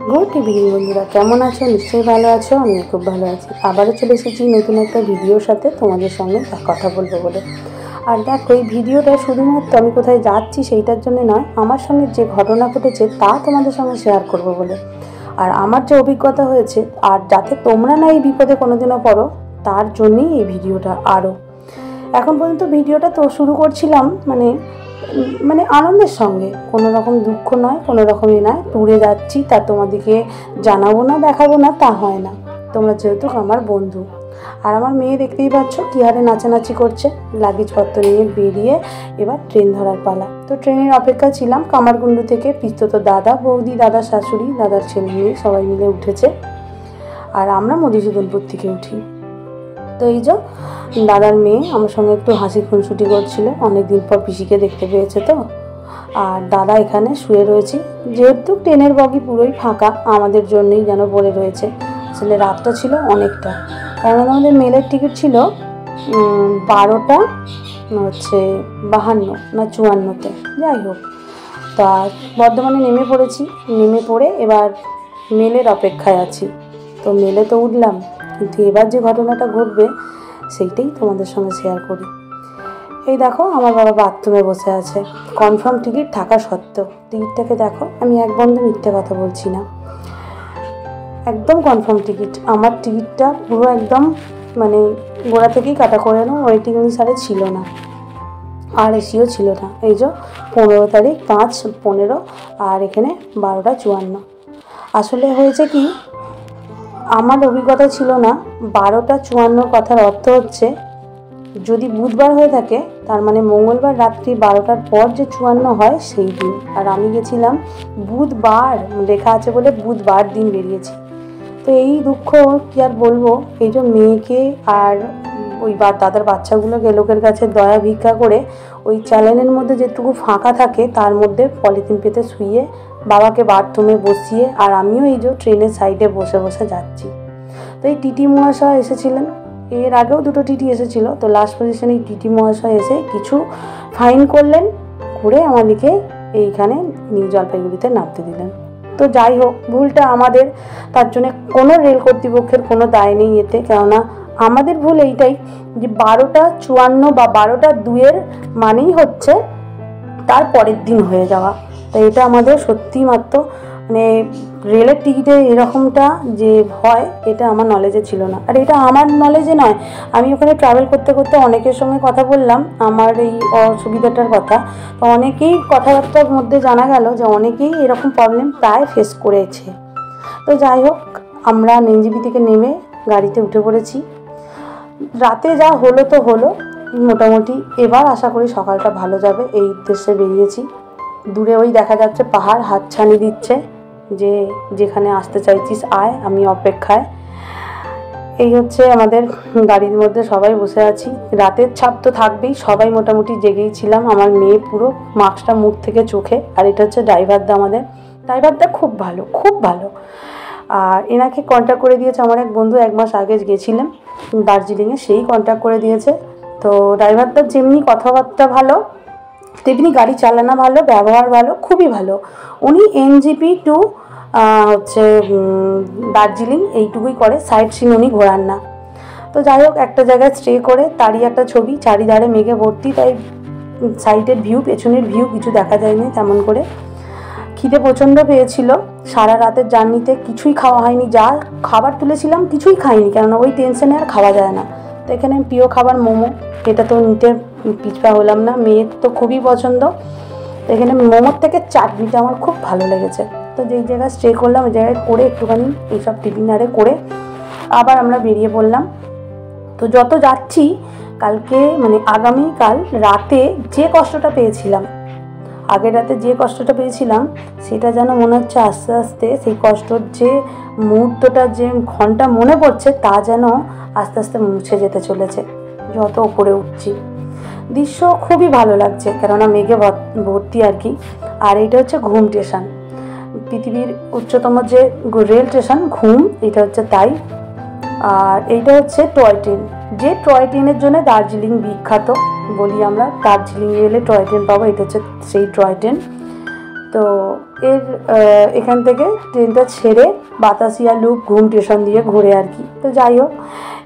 Good evening বন্ধুরা, কেমন আছো? নিশ্চয়ই ভালো আছো। আমি খুব ভালো আছি। আবারও চলে এসেছি নতুন একটা ভিডিওর সাথে তোমাদের সঙ্গে কথা বলবো বলে। আর দেখো, এই ভিডিওটা শুধুমাত্র আমি কোথায় যাচ্ছি সেইটার জন্য নয়, আমার সঙ্গে যে ঘটনা ঘটেছে তা তোমাদের সঙ্গে শেয়ার করব বলে। আর আমার যে অভিজ্ঞতা হয়েছে, আর যাতে তোমরা না এই বিপদে কোনোদিনও পড়ো, তার জন্যই এই ভিডিওটা। আরও এখন পর্যন্ত ভিডিওটা তো শুরু করছিলাম মানে আনন্দের সঙ্গে, কোনো রকম দুঃখ নয়, কোনো রকমই নয়। ট্যুরে যাচ্ছি তা তোমাদেরকে জানাবো না, দেখাবো না, তা হয় না। তোমরা যেহেতু আমার বন্ধু। আর আমার মেয়ে দেখতেই পাচ্ছ কী হারে নাচানাচি করছে। লাগেজপত্র নিয়ে বেরিয়ে এবার ট্রেন ধরার পালা। তো ট্রেনের অপেক্ষা ছিলাম। কামারকুণ্ডু থেকে পিস্তত দাদা, বৌদি, দাদার শাশুড়ি, দাদার ছেলে মেয়ে সবাই মিলে উঠেছে। আর আমরা মধুসূদনপুর থেকে উঠি। তো এই যে দাদার মেয়ে আমার সঙ্গে একটু হাসি খুনসুটি করছিল, অনেকদিন পর পিসিকে দেখতে পেয়েছে তো। আর দাদা এখানে শুয়ে রয়েছে, যেহেতু ট্রেনের বগি পুরোই ফাঁকা, আমাদের জন্যই যেন পড়ে রয়েছে। আসলে রাতটা ছিল অনেকটা, কারণ আমাদের মেলের টিকিট ছিল 12টা 52 না 54-তে, যাই হোক। তা বর্ধমানে নেমে পড়েছি। নেমে পড়ে এবার মেলের অপেক্ষায় আছি। তো মেলে তো উঠলাম, কিন্তু এবার যে ঘটনাটা ঘটবে সেইটাই তোমাদের সঙ্গে শেয়ার করি। এই দেখো, আমার বাবা বাথরুমে বসে আছে, কনফার্ম টিকিট থাকা সত্ত্বেও। টিকিটটাকে দেখো, আমি এক বন্ধু মিথ্যে কথা বলছি না, একদম কনফার্ম টিকিট। আমার টিকিটটা পুরো একদম গোড়া থেকেই কাটা করে নাও, ওয়েটিং অনুসারে ছিল না, আর এসিও ছিল না। এই যে 15 তারিখ 5-15, আর এখানে 12টা 54। আসলে হয়েছে কি, আমার অভিজ্ঞতা ছিল না। 12টা 54 কথার অর্থ হচ্ছে, যদি বুধবার হয়ে থাকে তার মানে মঙ্গলবার রাত্রি 12টার পর যে 54 হয় সেই দিন। আর আমি গেছিলাম বুধবার, লেখা আছে বলে বুধবার দিন বেরিয়েছি। তো এই দুঃখ কি আর বলবো। এই যে মেয়েকে আর ওই দাদার বাচ্চাগুলোকে লোকের কাছে দয়া ভিক্ষা করে ওই চ্যানেলের মধ্যে যেটুকু ফাঁকা থাকে তার মধ্যে পলিথিন পেতে শুইয়ে বাবাকে বাথরুমে বসিয়ে, আর আমিও এই যে ট্রেনের সাইডে বসে বসে যাচ্ছি। তো এই টিটি মহাশয় এসেছিলেন, এর আগেও 2টো টিটি এসেছিলো। তো লাস্ট পজিশনে এই টিটি মহাশয় এসে কিছু ফাইন করলেন, করে আমাদেরকে এইখানে নিউ জলপাইগুড়িতে নামতে দিলেন। তো যাই হোক, ভুলটা আমাদের, তার জন্য কোনো রেল কর্তৃপক্ষের কোনো দায় নেই এতে। কেননা আমাদের ভুল এইটাই যে 12টা 54 বা 12টা 2 মানেই হচ্ছে তার পরের দিন হয়ে যাওয়া। তো এটা আমাদের সত্যি মাত্র রেলের টিকিটে এরকমটা যে হয়, এটা আমার নলেজে ছিল না। আর এটা আমার নলেজে নয়, আমি ওখানে ট্রাভেল করতে করতে অনেকের সঙ্গে কথা বললাম আমার এই অসুবিধাটার কথা। তো অনেকেই কথাবার্তার মধ্যে জানা গেল যে অনেকেই এরকম প্রবলেম প্রায় ফেস করেছে। তো যাই হোক, আমরা এনজেপি থেকে নেমে গাড়িতে উঠে পড়েছি। রাতে যা হলো তো হলো, মোটামুটি এবার আশা করি সকালটা ভালো যাবে, এই উদ্দেশ্যে বেরিয়েছি। দূরে ওই দেখা যাচ্ছে পাহাড় হাতছানি দিচ্ছে যে যেখানে আসতে চাইছিস আয়, আমি অপেক্ষায়। এই হচ্ছে আমাদের গাড়ির মধ্যে সবাই বসে আছি। রাতের ছাপ তো থাকবেই, সবাই মোটামুটি জেগেই ছিলাম। আমার মেয়ে পুরো মাস্কটা মুখ থেকে চোখে। আর এটা হচ্ছে ড্রাইভারদা, আমাদের ড্রাইভারদা খুব ভালো, খুব ভালো। আর এনাকে কন্ট্যাক্ট করে দিয়েছে আমার এক বন্ধু, 1 মাস আগে গেছিলাম দার্জিলিংয়ে, সেই কন্ট্যাক্ট করে দিয়েছে। তো ড্রাইভারদার যেমনি কথাবার্তা ভালো, তেমনি গাড়ি চালানো ভালো, ব্যবহার ভালো, খুবই ভালো। উনি এনজেপি টু দার্জিলিং এইটুকুই করে, সাইট সিন উনি ঘোরান না। তো যাই হোক, একটা জায়গায় স্টে করে তারই একটা ছবি, চারিধারে মেঘে ভর্তি, তাই সাইডের ভিউ, পেছনের ভিউ কিছু দেখা যায়নি তেমন করে। খিদে প্রচণ্ড পেয়েছিল, সারা রাতের জার্নিতে কিছুই খাওয়া হয়নি। যা খাবার তুলেছিলাম কিছুই খাইনি, কেননা ওই টেনশনে আর খাওয়া যায় না। তো এখানে প্রিয় খাবার মোমো, এটা তো নিতে পিছপা হলাম না, মেয়ের তো খুবই পছন্দ। এখানে মোমোর থেকে চাটনিটা আমার খুব ভালো লেগেছে। তো যেই জায়গায় স্টে করলাম ওই জায়গায় করে একটুখানি এইসব টিফিন আরে করে আবার আমরা বেরিয়ে পড়লাম। তো যত যাচ্ছি, কালকে আগামীকাল রাতে যে কষ্টটা পেয়েছিলাম, আগের রাতে যে কষ্টটা পেয়েছিলাম, সেটা যেন মনে হচ্ছে আস্তে আস্তে সেই কষ্টর যে মুহূর্তটা, যে ঘন্টা মনে পড়ছে, তা যেন আস্তে আস্তে মুছে যেতে চলেছে যত উপরে উঠছি। দৃশ্য খুবই ভালো লাগছে, কেননা মেঘে ভর্তি আর কি। আর এটা হচ্ছে ঘুম স্টেশন, পৃথিবীর উচ্চতম যে রেল স্টেশন ঘুম, এটা হচ্ছে তাই। আর এইটা হচ্ছে টয় ট্রেন, যে টয় ট্রেনের জন্য দার্জিলিং বিখ্যাত বলি আমরা। দার্জিলিং গেলে টয় ট্রেন পাবো, এটা হচ্ছে সেই টয় ট্রেন। তো এখান থেকে ট্রেনটা ছেড়ে বাতাসিয়া লুপ ঘুম স্টেশন দিয়ে ঘুরে আর কি। তো যাই হোক,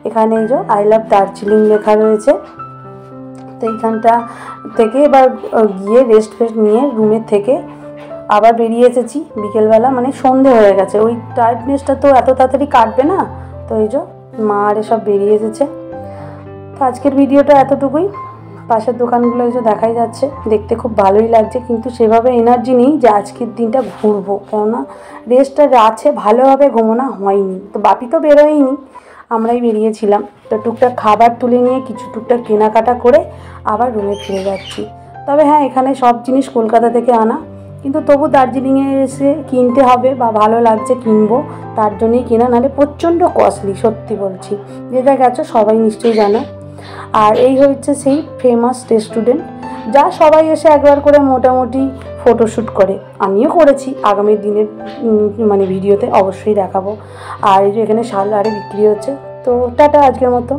এখানে এই যে আই লাভ দার্জিলিং লেখা রয়েছে। তো এইখানটা থেকে এবার গিয়ে রেস্ট নিয়ে রুমের থেকে আবার বেরিয়ে এসেছি বিকেলবেলা, মানে সন্ধে হয়ে গেছে। ওই টায়ার্ডনেসটা তো এত তাড়াতাড়ি কাটবে না, তো এই যে মা আর এসব বেরিয়ে এসেছে। তো আজকের ভিডিওটা এতটুকুই। পাশের দোকানগুলো এই যে দেখাই যাচ্ছে, দেখতে খুব ভালোই লাগছে, কিন্তু সেভাবে এনার্জি নেই যে আজকের দিনটা ঘুরবো, কেননা রেস্টটা আছে, ভালোভাবে ঘুমোনো হয়নি। তো বাপি তো বেরোয়নি, আমরাই বেরিয়েছিলাম। তো টুকটাক খাবার তুলে নিয়ে কিছু টুকটাক কেনাকাটা করে আবার রুমে ফিরে যাচ্ছি। তবে হ্যাঁ, এখানে সব জিনিস কলকাতা থেকে আনা, কিন্তু তবু দার্জিলিংয়ে এসে কিনতে হবে বা ভালো লাগছে কিনবো, তার জন্যই কেনা, নাহলে প্রচণ্ড কস্টলি, সত্যি বলছি। যে যা গেছো সবাই নিশ্চয়ই জানো। আর এই হচ্ছে সেই ফেমাস রেস্টুরেন্ট, যা সবাই এসে একবার করে মোটামুটি ফটোশ্যুট করে, আমিও করেছি। আগামী দিনের মানে ভিডিওতে অবশ্যই দেখাবো। আর এই যে এখানে শাল আরে বিক্রি হচ্ছে। তো টাটা আজকের মতো।